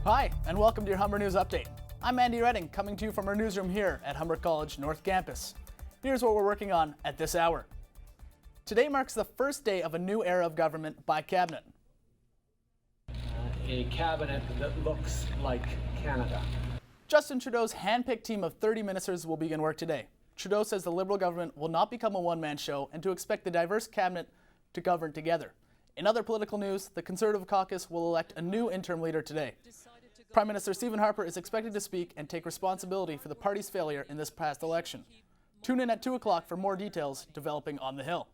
Hi, and welcome to your Humber News Update. I'm Andy Redding, coming to you from our newsroom here at Humber College North Campus. Here's what we're working on at this hour. Today marks the first day of a new era of government by Cabinet. A cabinet that looks like Canada. Justin Trudeau's hand-picked team of 30 ministers will begin work today. Trudeau says the Liberal government will not become a one-man show and to expect the diverse cabinet to govern together. In other political news, the Conservative caucus will elect a new interim leader today. Prime Minister Stephen Harper is expected to speak and take responsibility for the party's failure in this past election. Tune in at 2 o'clock for more details developing on the Hill.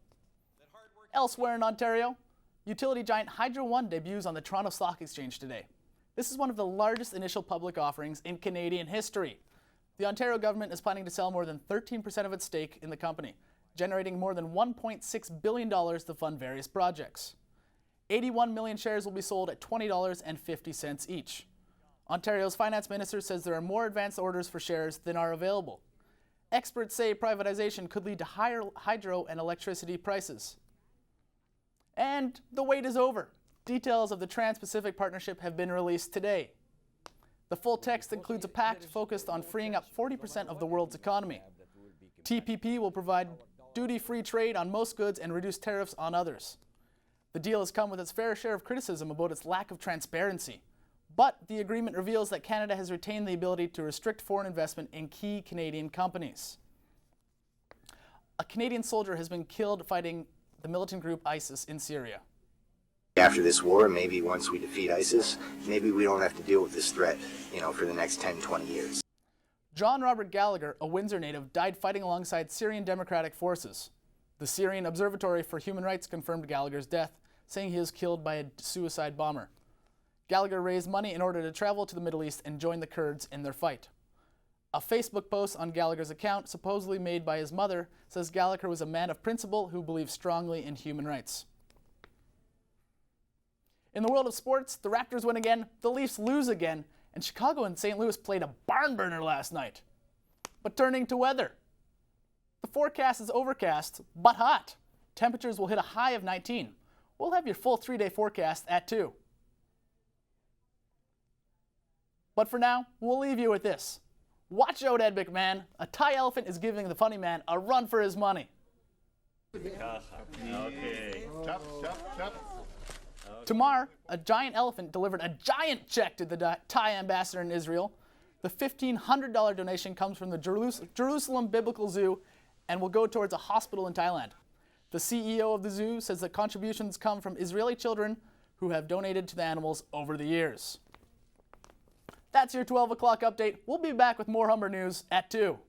Elsewhere in Ontario, utility giant Hydro One debuts on the Toronto Stock Exchange today. This is one of the largest initial public offerings in Canadian history. The Ontario government is planning to sell more than 13% of its stake in the company, generating more than $1.6 billion to fund various projects. 81 million shares will be sold at $20.50 each. Ontario's finance minister says there are more advanced orders for shares than are available. Experts say privatization could lead to higher hydro and electricity prices. And the wait is over. Details of the Trans-Pacific Partnership have been released today. The full text includes a pact focused on freeing up 40% of the world's economy. TPP will provide duty-free trade on most goods and reduce tariffs on others. The deal has come with its fair share of criticism about its lack of transparency. But the agreement reveals that Canada has retained the ability to restrict foreign investment in key Canadian companies. A Canadian soldier has been killed fighting the militant group ISIS in Syria. After this war, maybe once we defeat ISIS, maybe we don't have to deal with this threat, for the next 10, 20 years. John Robert Gallagher, a Windsor native, died fighting alongside Syrian Democratic forces. The Syrian Observatory for Human Rights confirmed Gallagher's death, saying he was killed by a suicide bomber. Gallagher raised money in order to travel to the Middle East and join the Kurds in their fight. A Facebook post on Gallagher's account, supposedly made by his mother, says Gallagher was a man of principle who believed strongly in human rights. In the world of sports, the Raptors win again, the Leafs lose again, and Chicago and St. Louis played a barn burner last night. But turning to weather. The forecast is overcast, but hot. Temperatures will hit a high of 19. We'll have your full 3-day forecast at 2. But for now, we'll leave you with this. Watch out, Ed McMahon. A Thai elephant is giving the funny man a run for his money. Okay. Tomorrow, a giant elephant delivered a giant check to the Thai ambassador in Israel. The $1,500 donation comes from the Jerusalem Biblical Zoo and will go towards a hospital in Thailand. The CEO of the zoo says that contributions come from Israeli children who have donated to the animals over the years. That's your 12 o'clock update. We'll be back with more Humber News at 2.